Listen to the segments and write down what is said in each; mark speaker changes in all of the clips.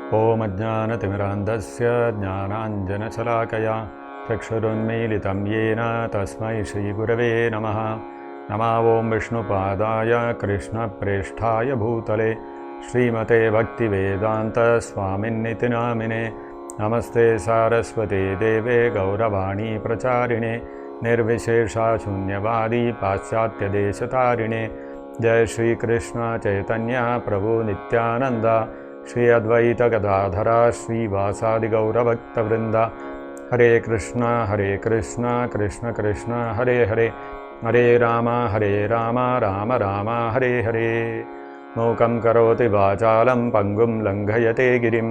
Speaker 1: ॐ अज्ञानतिमिरान्धस्य ज्ञानाञ्जनशलाकया चक्षुरुन्मीलितं येन तस्मै श्रीगुरवे नमः। नमः ॐ विष्णुपादाय कृष्णप्रेष्ठाय भूतले श्रीमते भक्तिवेदान्तस्वामिन्निति नामिने। नमस्ते सारस्वते देवे गौरवाणी प्रचारिणे निर्विशेषशून्यवादी पाश्चात्यदेशतारिणे। जय श्री कृष्ण चैतन्य प्रभु नित्यानंद श्री अद्वैत गदाधर श्रीवासादि गौरभक्तवृंद। हरे कृष्ण कृष्ण कृष्ण हरे हरे, हरे राम राम राम हरे हरे। मूकं करोति वाचालं पंगुं लंघयते गिरिं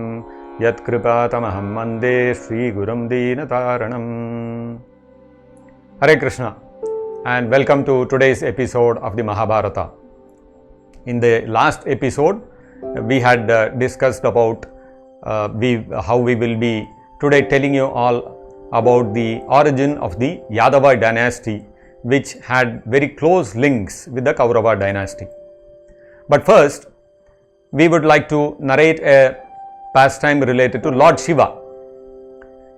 Speaker 1: यत्कृपातमहं वन्दे श्रीगुरुं दीनतारणम्। Hare Krishna and welcome to today's episode of the Mahabharata. In the last episode, we had discussed about how we will be today telling you all about the origin of the Yadava dynasty, which had very close links with the Kaurava dynasty. But first, we would like to narrate a pastime related to Lord Shiva.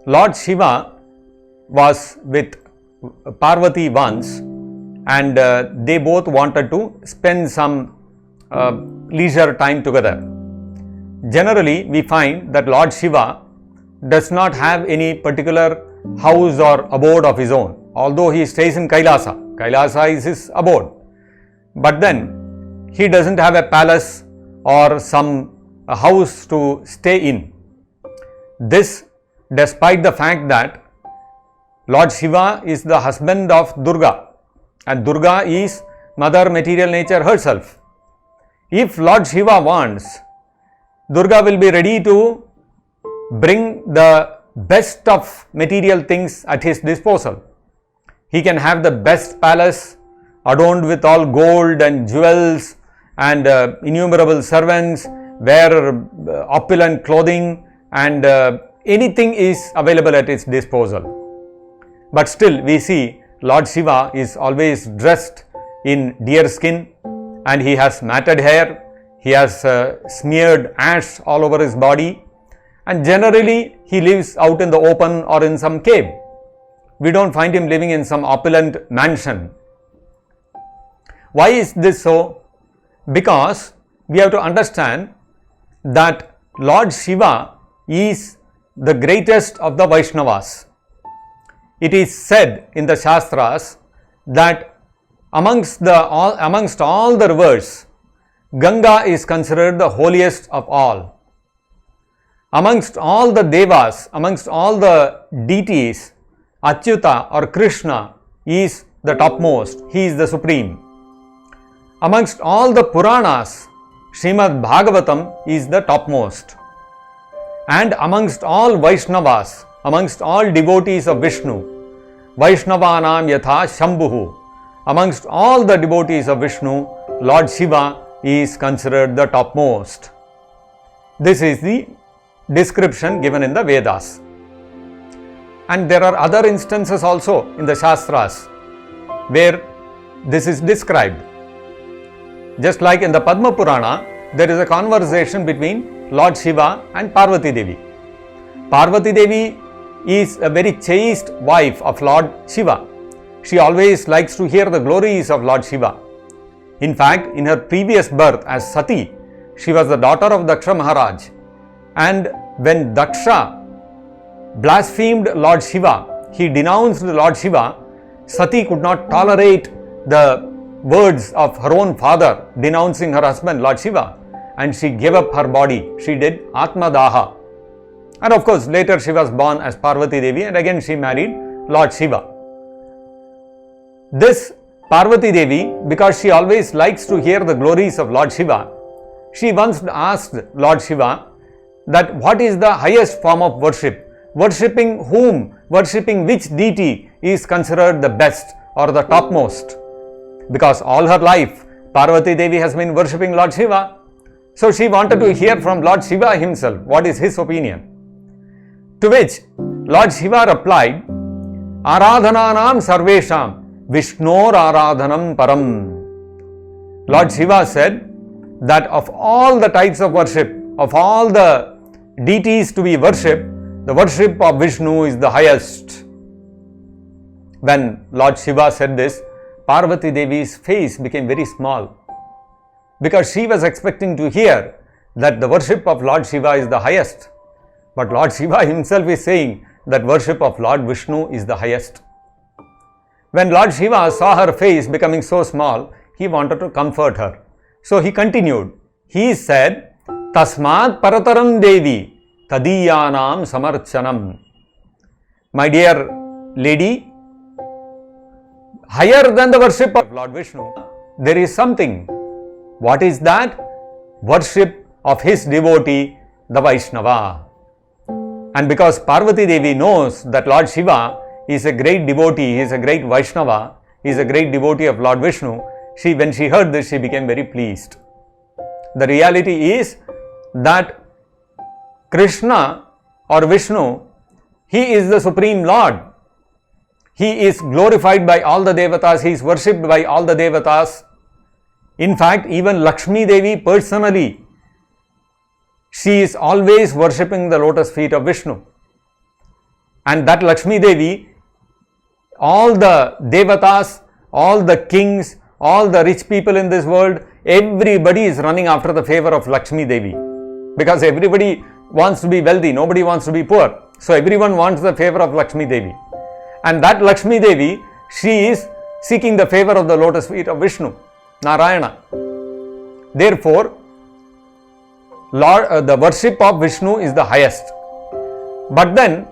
Speaker 1: Lord Shiva was with Parvati once, and they both wanted to spend some leisure time together. Generally, we find that Lord Shiva does not have any particular house or abode of his own, although he stays in Kailasa. Kailasa is his abode. But then, he doesn't have a palace or some house to stay in. This despite the fact that Lord Shiva is the husband of Durga, and Durga is Mother Material Nature herself. If Lord Shiva wants, Durga will be ready to bring the best of material things at his disposal. He can have the best palace adorned with all gold and jewels and innumerable servants, wear opulent clothing, and anything is available at his disposal. But still we see Lord Shiva is always dressed in deer skin, and he has matted hair, he has smeared ash all over his body, and generally he lives out in the open or in some cave. We don't find him living in some opulent mansion. Why is this so? Because we have to understand that Lord Shiva is the greatest of the Vaishnavas. It is said in the Shastras that amongst all the rivers, Ganga is considered the holiest of all. Amongst all the devas, amongst all the deities, Achyuta or Krishna is the topmost, he is the supreme. Amongst all the Puranas, Srimad Bhagavatam is the topmost. And amongst all Vaishnavas, amongst all devotees of Vishnu, Vaishnavanam yatha Shambhuhu, amongst all the devotees of Vishnu, Lord Shiva is considered the topmost. This is the description given in the Vedas. And there are other instances also in the Shastras where this is described. Just like in the Padma Purana, there is a conversation between Lord Shiva and Parvati Devi. Parvati Devi is a very chaste wife of Lord Shiva. She always likes to hear the glories of Lord Shiva. In fact, in her previous birth as Sati, she was the daughter of Daksha Maharaj. And when Daksha blasphemed Lord Shiva, he denounced Lord Shiva, Sati could not tolerate the words of her own father denouncing her husband Lord Shiva, and she gave up her body. She did Atma Daha. And of course, later she was born as Parvati Devi, and again she married Lord Shiva. This Parvati Devi, because she always likes to hear the glories of Lord Shiva, she once asked Lord Shiva that what is the highest form of worship? Worshipping whom? Worshipping which deity is considered the best or the topmost? Because all her life, Parvati Devi has been worshipping Lord Shiva. So she wanted to hear from Lord Shiva himself, what is his opinion. To which Lord Shiva replied, Aradhananam sarvesham Vishnor aradhanam param. Lord Shiva said that of all the types of worship, of all the deities to be worshipped, the worship of Vishnu is the highest. When Lord Shiva said this, Parvati Devi's face became very small because she was expecting to hear that the worship of Lord Shiva is the highest. But Lord Shiva himself is saying that worship of Lord Vishnu is the highest. When Lord Shiva saw her face becoming so small, he wanted to comfort her. So he continued. He said, Tasmat parataram devi tadiyanam samarchanam. My dear lady, higher than the worship of Lord Vishnu, there is something. What is that? Worship of his devotee, the Vaishnava. And because Parvati Devi knows that Lord Shiva is a great devotee, he is a great Vaishnava, he is a great devotee of Lord Vishnu, when she heard this, she became very pleased. The reality is that Krishna or Vishnu, he is the Supreme Lord. He is glorified by all the Devatas, he is worshipped by all the Devatas. In fact, even Lakshmi Devi personally, she is always worshipping the lotus feet of Vishnu. And that Lakshmi Devi, all the Devatas, all the kings, all the rich people in this world, everybody is running after the favor of Lakshmi Devi. Because everybody wants to be wealthy, nobody wants to be poor. So everyone wants the favor of Lakshmi Devi. And that Lakshmi Devi, she is seeking the favor of the lotus feet of Vishnu, Narayana. Therefore, the worship of Vishnu is the highest. But then,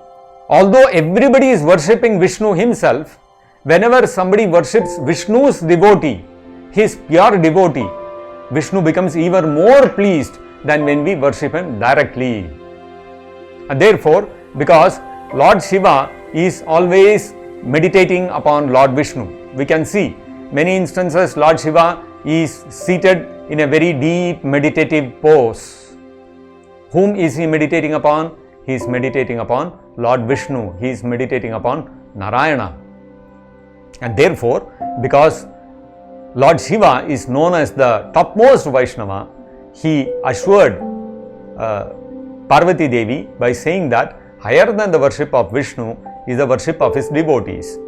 Speaker 1: although everybody is worshipping Vishnu himself, whenever somebody worships Vishnu's devotee, his pure devotee, Vishnu becomes even more pleased than when we worship him directly. And therefore, because Lord Shiva is always meditating upon Lord Vishnu, we can see many instances Lord Shiva is seated in a very deep meditative pose. Whom is he meditating upon? He is meditating upon Lord Vishnu. He is meditating upon Narayana. And therefore, because Lord Shiva is known as the topmost Vaishnava, he assured Parvati Devi by saying that higher than the worship of Vishnu is the worship of his devotees.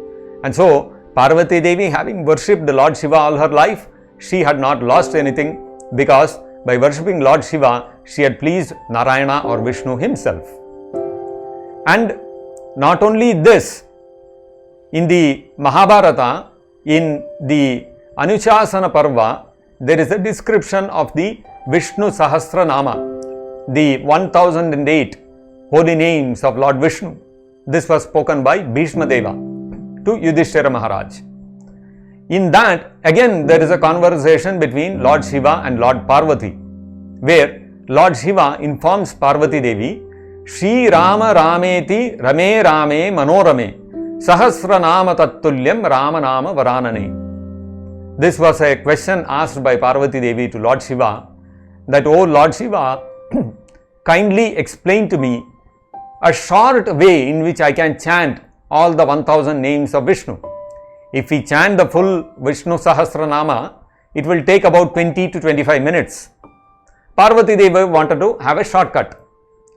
Speaker 1: And so, Parvati Devi, having worshipped Lord Shiva all her life, she had not lost anything, because by worshipping Lord Shiva, she had pleased Narayana or Vishnu himself. And not only this, in the Mahabharata, in the Anushasana Parva, there is a description of the Vishnu Sahasranama, the 1008 holy names of Lord Vishnu. This was spoken by Bhishma Deva to Yudhishthira Maharaj. In that, again, there is a conversation between Lord Shiva and Lord Parvati, where Lord Shiva informs Parvati Devi, Shri Rama Rameti Rame Rame Manorame Sahasranama Tattulyam Ramanama Varanane. This was a question asked by Parvati Devi to Lord Shiva, that, oh Lord Shiva, kindly explain to me a short way in which I can chant all the 1000 names of Vishnu. If we chant the full Vishnu Sahasranama, it will take about 20 to 25 minutes. Parvati Devi wanted to have a shortcut,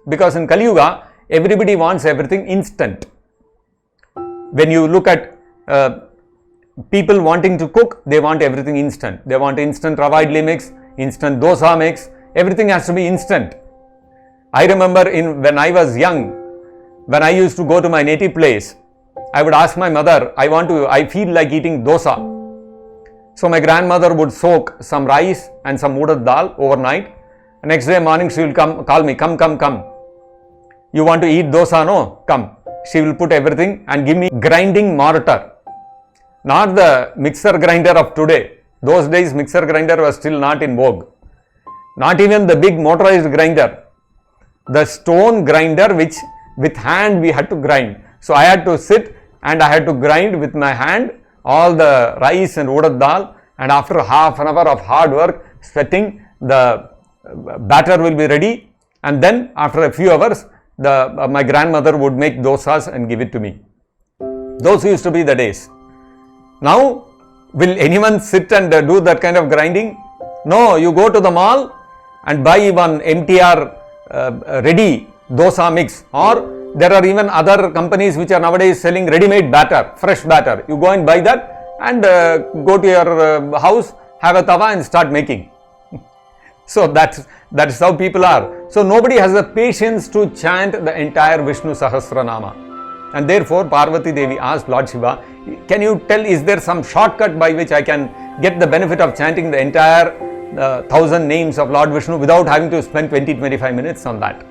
Speaker 1: because in Kali Yuga, everybody wants everything instant. When you look at people wanting to cook, they want everything instant. They want instant rava idli mix, instant dosa mix, everything has to be instant. I remember when I was young, when I used to go to my native place, I would ask my mother, I feel like eating dosa. So my grandmother would soak some rice and some urad dal overnight. Next day morning she will call me, come. You want to eat dosa, no? Come. She will put everything and give me grinding mortar. Not the mixer grinder of today. Those days mixer grinder was still not in vogue. Not even the big motorized grinder. The stone grinder which with hand we had to grind. So I had to sit and I had to grind with my hand all the rice and urad dal, and after half an hour of hard work, sweating, the batter will be ready, and then after a few hours, my grandmother would make dosas and give it to me. Those used to be the days. Now, will anyone sit and do that kind of grinding? No, you go to the mall and buy one MTR ready dosa mix, or there are even other companies which are nowadays selling ready-made batter, fresh batter. You go and buy that and go to your house, have a tawa and start making. So that's how people are. So nobody has the patience to chant the entire Vishnu Sahasranama. And therefore Parvati Devi asked Lord Shiva, can you tell, is there some shortcut by which I can get the benefit of chanting the entire 1000 names of Lord Vishnu without having to spend 20-25 minutes on that?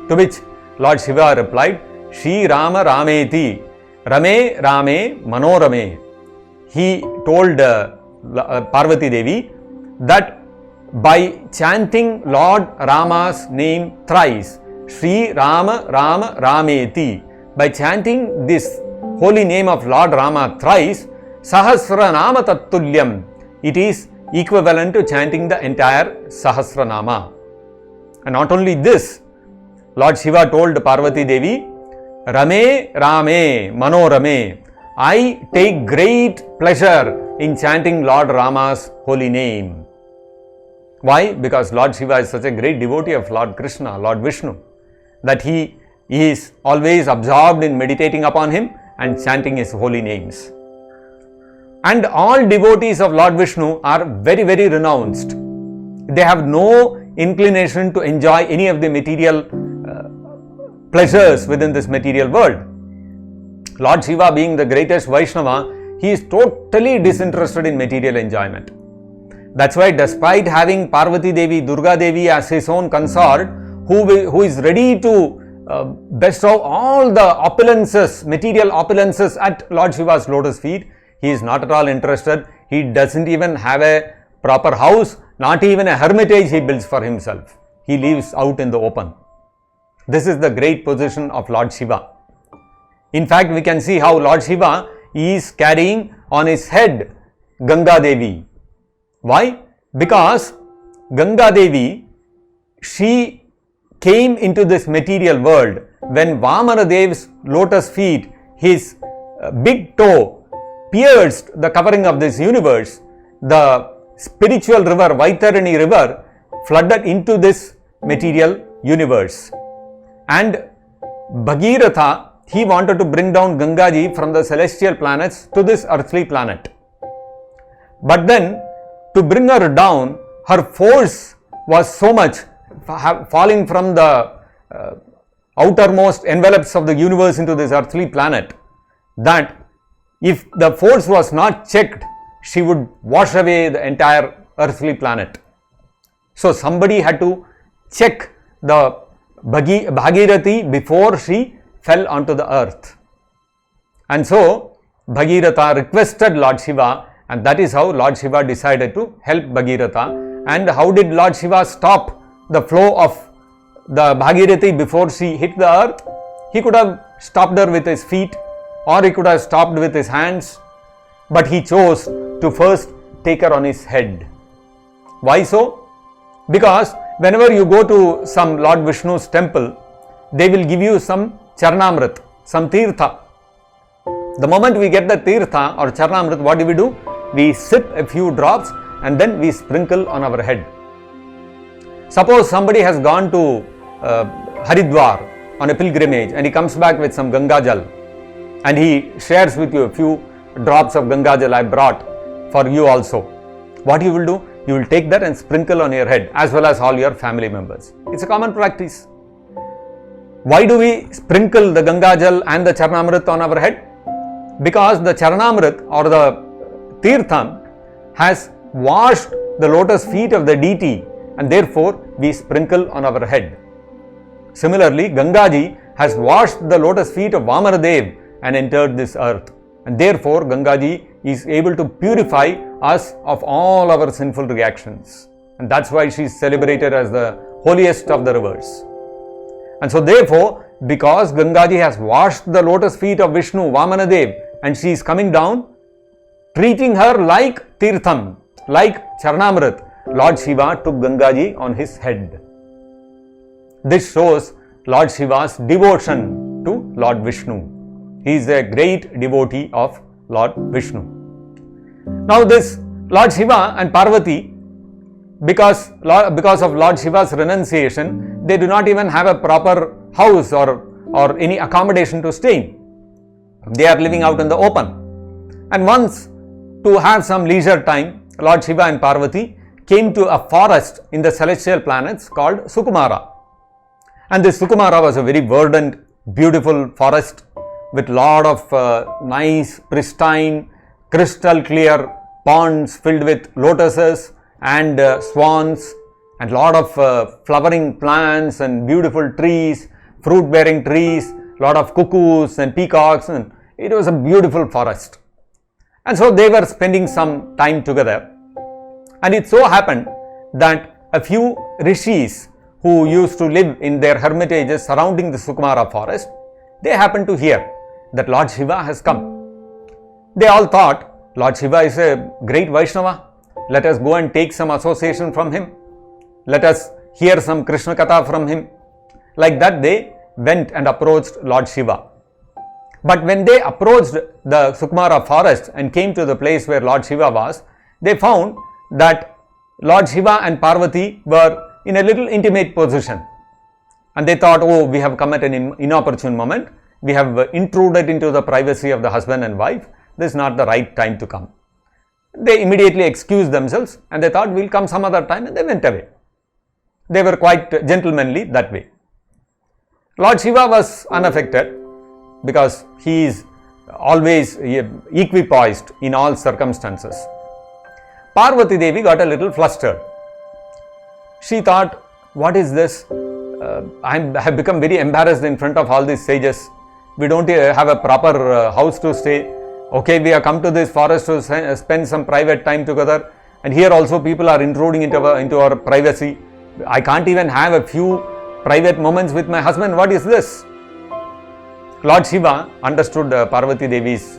Speaker 1: To which Lord Shiva replied, Shri Rama Rameti, Rame Rame Manorame. He told Parvati Devi that by chanting Lord Rama's name thrice, Shri Rama Rama Rameti, by chanting this holy name of Lord Rama thrice, Sahasranama Tattulyam, it is equivalent to chanting the entire Sahasranama. And not only this, Lord Shiva told Parvati Devi, Rame Rame Manorame, I take great pleasure in chanting Lord Rama's holy name. Why? Because Lord Shiva is such a great devotee of Lord Krishna, Lord Vishnu, that he is always absorbed in meditating upon him and chanting his holy names. And all devotees of Lord Vishnu are very, very renounced. They have no inclination to enjoy any of the material pleasures within this material world. Lord Shiva, being the greatest Vaishnava, he is totally disinterested in material enjoyment. That's why, despite having Parvati Devi, Durga Devi as his own consort, who is ready to bestow all the opulences, material opulences at Lord Shiva's lotus feet, he is not at all interested. He doesn't even have a proper house, not even a hermitage he builds for himself. He lives out in the open. This is the great position of Lord Shiva. In fact, we can see how Lord Shiva is carrying on his head Ganga Devi. Why? Because Ganga Devi, she came into this material world when Vamana Dev's lotus feet, his big toe, pierced the covering of this universe. The spiritual river, Vaitarani river, flooded into this material universe. And Bhagiratha, he wanted to bring down Gangaji from the celestial planets to this earthly planet. But then, to bring her down, her force was so much, falling from the outermost envelopes of the universe into this earthly planet, that if the force was not checked, she would wash away the entire earthly planet. So somebody had to check the Bhagirathi before she fell onto the earth. And so Bhagiratha requested Lord Shiva, and that is how Lord Shiva decided to help Bhagiratha. And how did Lord Shiva stop the flow of the Bhagirathi before she hit the earth? He could have stopped her with his feet, or he could have stopped with his hands, but he chose to first take her on his head. Why so? Because whenever you go to some Lord Vishnu's temple, they will give you some Charnamrit, some Tirtha. The moment we get the Tirtha or Charnamrit, what do? We sip a few drops and then we sprinkle on our head. Suppose somebody has gone to Haridwar on a pilgrimage and he comes back with some Ganga Jal and he shares with you a few drops of Ganga Jal I brought for you also. What you will do? You will take that and sprinkle on your head as well as all your family members. It's a common practice. Why do we sprinkle the Ganga Jal and the Charnamrit on our head? Because the Charnamrit or the Tirtham has washed the lotus feet of the deity, and therefore we sprinkle on our head. Similarly, Gangaji has washed the lotus feet of Vamanadev and entered this earth, and therefore Gangaji is able to purify us of all our sinful reactions, and that's why she is celebrated as the holiest of the rivers. And so therefore, because Gangaji has washed the lotus feet of Vishnu, Vamanadev, and she is coming down, treating her like Tirtham, like Charnamrit, Lord Shiva took Gangaji on his head. This shows Lord Shiva's devotion to Lord Vishnu. He is a great devotee of Lord Vishnu. Now this Lord Shiva and Parvati, because of Lord Shiva's renunciation, they do not even have a proper house or any accommodation to stay in. They are living out in the open. And once, to have some leisure time, Lord Shiva and Parvati came to a forest in the celestial planets called Sukumara. And this Sukumara was a very verdant, beautiful forest with lot of nice, pristine, crystal clear ponds filled with lotuses and swans, and lot of flowering plants and beautiful trees, fruit bearing trees, lot of cuckoos and peacocks, and it was a beautiful forest. And so they were spending some time together, and it so happened that a few rishis who used to live in their hermitages surrounding the Sukumara forest, they happened to hear that Lord Shiva has come. They all thought, Lord Shiva is a great Vaishnava, let us go and take some association from him, let us hear some Krishna Katha from him. Like that they went and approached Lord Shiva. But when they approached the Sukumara forest and came to the place where Lord Shiva was, they found that Lord Shiva and Parvati were in a little intimate position. And they thought, oh, we have come at an inopportune moment. We have intruded into the privacy of the husband and wife. This is not the right time to come. They immediately excused themselves and they thought, we'll come some other time, and they went away. They were quite gentlemanly that way. Lord Shiva was unaffected because he is always equipoised in all circumstances. Parvati Devi got a little flustered. She thought, what is this? I have become very embarrassed in front of all these sages. We don't have a proper house to stay. Okay, we have come to this forest to spend some private time together, and here also people are intruding into our privacy. I can't even have a few private moments with my husband. What is this? Lord Shiva understood Parvati Devi's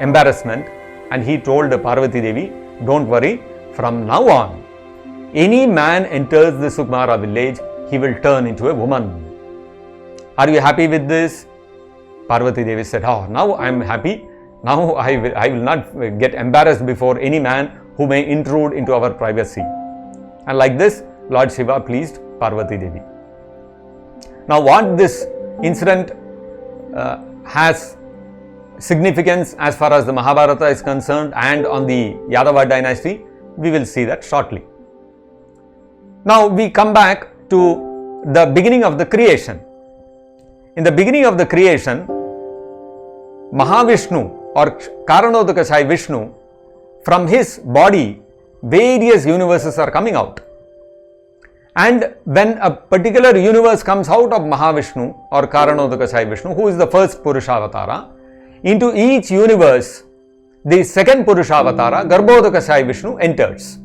Speaker 1: embarrassment, and he told Parvati Devi, don't worry, from now on, any man enters the Sukumara village, he will turn into a woman. Are you happy with this? Parvati Devi said, oh, now I am happy. Now I will not get embarrassed before any man who may intrude into our privacy. And like this, Lord Shiva pleased Parvati Devi. Now what this incident has significance as far as the Mahabharata is concerned and on the Yadava dynasty, we will see that shortly. Now we come back to the beginning of the creation. In the beginning of the creation, Mahavishnu or Karanodakashayi Vishnu, from his body, various universes are coming out. And when a particular universe comes out of Mahavishnu or Karanodakashayi Vishnu, who is the first Purushavatara, into each universe, the second Purushavatara, Garbhodakashayi Vishnu, enters.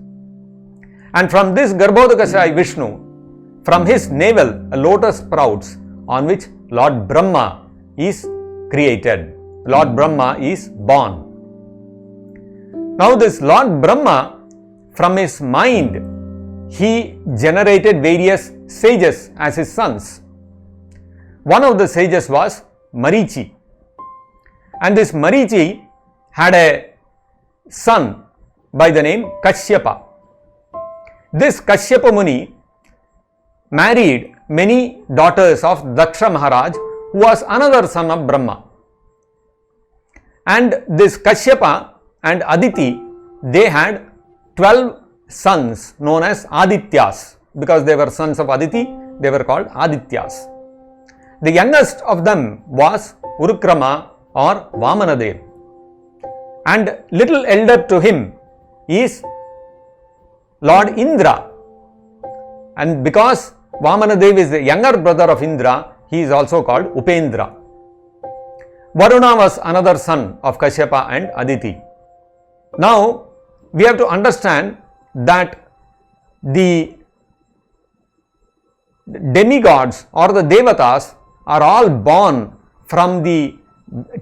Speaker 1: And from this Garbhodakashayi Vishnu, from his navel, a lotus sprouts on which Lord Brahma is created. Lord Brahma is born. Now this Lord Brahma, from his mind, he generated various sages as his sons. One of the sages was Marichi. And this Marichi had a son by the name Kashyapa. This Kashyapa Muni married many daughters of Daksha Maharaj, who was another son of Brahma. And this Kashyapa and Aditi, they had 12 sons known as Adityas. Because they were sons of Aditi, they were called Adityas. The youngest of them was Urukrama or Vamanadev. And little elder to him is Lord Indra. And because Vamanadev is the younger brother of Indra, he is also called Upendra. Varuna was another son of Kashyapa and Aditi. Now, we have to understand that the demigods or the devatas are all born from the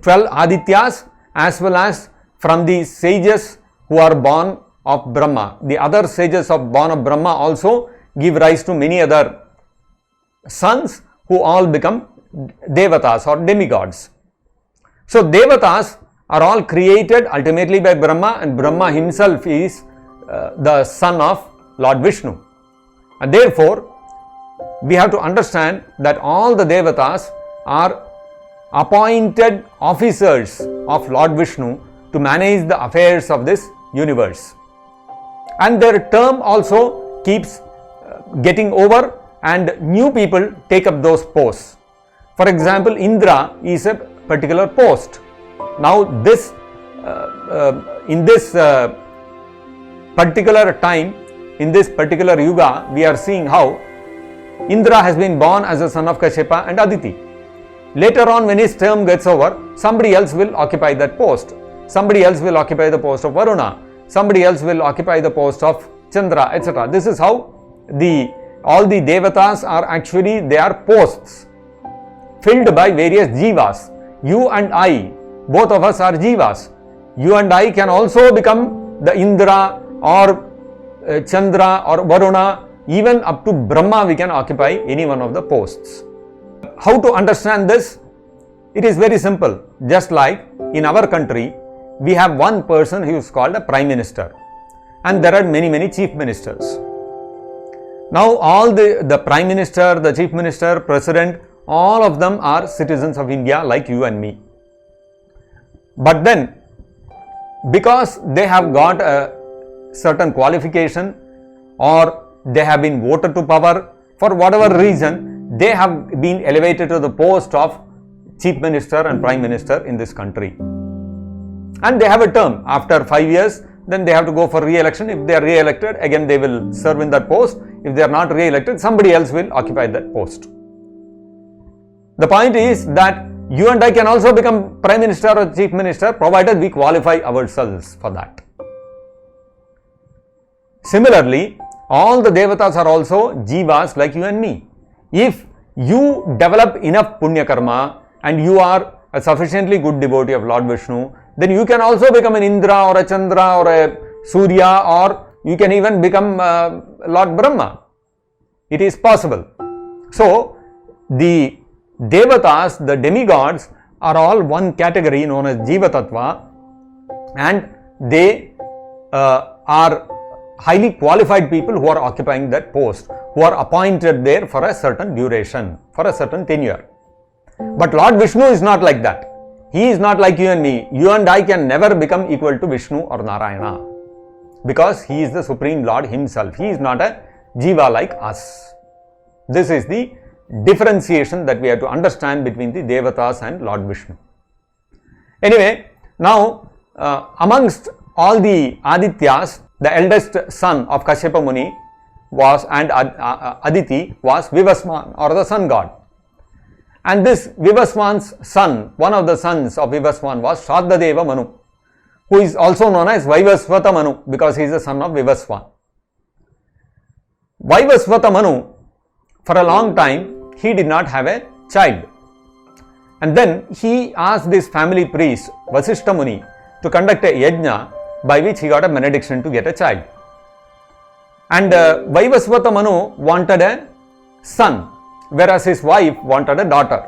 Speaker 1: 12 Adityas as well as from the sages who are born of Brahma. The other sages born of Brahma also give rise to many other sons who all become devatas or demigods. So devatas are all created ultimately by Brahma, and Brahma himself is the son of Lord Vishnu. And therefore, we have to understand that all the devatas are appointed officers of Lord Vishnu to manage the affairs of this universe. And their term also keeps getting over and new people take up those posts. For example, Indra is a particular post. Now this in this particular time, in this particular yuga, we are seeing how Indra has been born as a son of Kashyapa and Aditi. Later on, when his term gets over, somebody else will occupy that post. Somebody else will occupy the post of Varuna. Somebody else will occupy the post of Chandra, etc. This is how all the devatas are actually, they are posts filled by various jivas. You and I, both of us are jivas. You and I can also become the Indra or Chandra or Varuna. Even up to Brahma we can occupy any one of the posts. How to understand this? It is very simple. Just like in our country, we have one person who is called a Prime Minister, and there are many Chief Ministers. Now all the Prime Minister, the Chief Minister, President, all of them are citizens of India like you and me. But then, because they have got a certain qualification or they have been voted to power, for whatever reason, they have been elevated to the post of Chief Minister and Prime Minister in this country. And they have a term. After 5 years, then they have to go for re-election. If they are re-elected, again they will serve in that post. If they are not re-elected, somebody else will occupy that post. The point is that you and I can also become Prime Minister or Chief Minister, provided we qualify ourselves for that. Similarly, all the devatas are also jivas like you and me. If you develop enough punya karma and you are a sufficiently good devotee of Lord Vishnu, then you can also become an Indra or a Chandra or a Surya, or you can even become Lord Brahma. It is possible. So, the devatas, the demigods, are all one category known as Jiva Tattva, and they are highly qualified people who are occupying that post, who are appointed there for a certain duration, for a certain tenure. But Lord Vishnu is not like that. He is not like you and me. You and I can never become equal to Vishnu or Narayana, because he is the Supreme Lord himself. He is not a jiva like us. This is the differentiation that we have to understand between the devatas and Lord Vishnu. Anyway, now amongst all the Adityas, the eldest son of Kashyapa Muni was, and Aditi was Vivaswan, or the sun god. And this Vivaswan's son, one of the sons of Vivaswan, was Shraddadeva Manu, who is also known as Vaivasvata Manu, because he is the son of Vivaswan. Vaivasvata Manu, for a long time, he did not have a child. And then he asked this family priest, Vasishta Muni, to conduct a yajna by which he got a benediction to get a child. And Vaivasvata Manu wanted a son, whereas his wife wanted a daughter.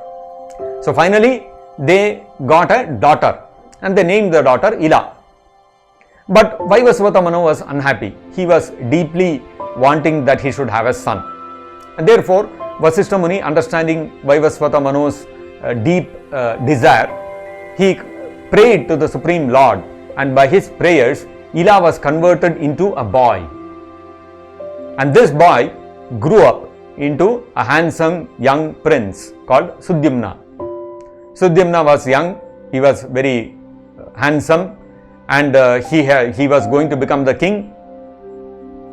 Speaker 1: So finally, they got a daughter and they named the daughter Ila. But Vaivasvata Manu was unhappy. He was deeply wanting that he should have a son. And therefore, Vasishta Muni, understanding Vaivasvata Manu's deep desire, he prayed to the Supreme Lord, and by his prayers, Ila was converted into a boy. And this boy grew up into a handsome young prince called Sudyumna. Sudyumna was young, he was very handsome, and he was going to become the king.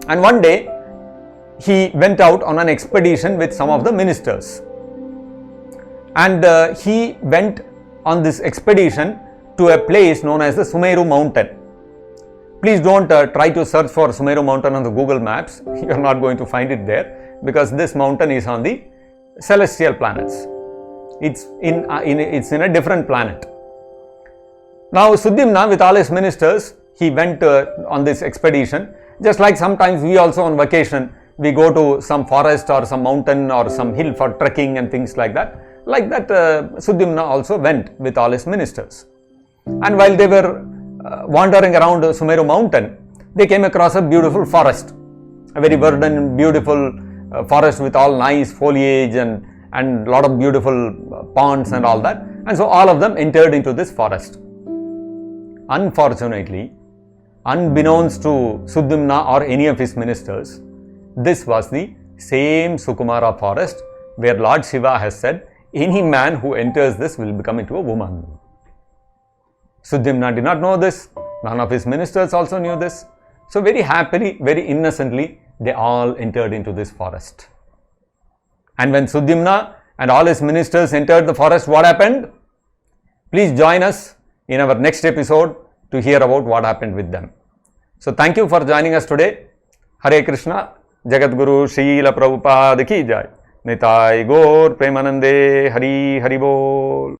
Speaker 1: And one day, he went out on an expedition with some of the ministers. And he went on this expedition to a place known as the Sumeru mountain. Please don't try to search for Sumeru mountain on the Google Maps. You are not going to find it there, because this mountain is on the celestial planets. It's in a different planet. Now Sudyumna, with all his ministers, he went on this expedition. Just like sometimes we also on vacation, we go to some forest or some mountain or some hill for trekking and things like that. Like that, Sudyumna also went with all his ministers. And while they were wandering around Sumeru mountain, they came across a beautiful forest. a very verdant, beautiful forest with all nice foliage and lot of beautiful ponds and all that. And so all of them entered into this forest. Unfortunately, unbeknownst to Suddimna or any of his ministers, this was the same Sukumara forest where Lord Shiva has said, any man who enters this will become into a woman. Suddimna did not know this. None of his ministers also knew this. So very happily, very innocently, they all entered into this forest. And when Suddimna and all his ministers entered the forest, what happened? Please join us in our next episode to hear about what happened with them. So thank you for joining us today. Hare Krishna, Jagadguru Srila Prabhupada ki jai. Nitai Gaur Premanande, Hari Hari Bol.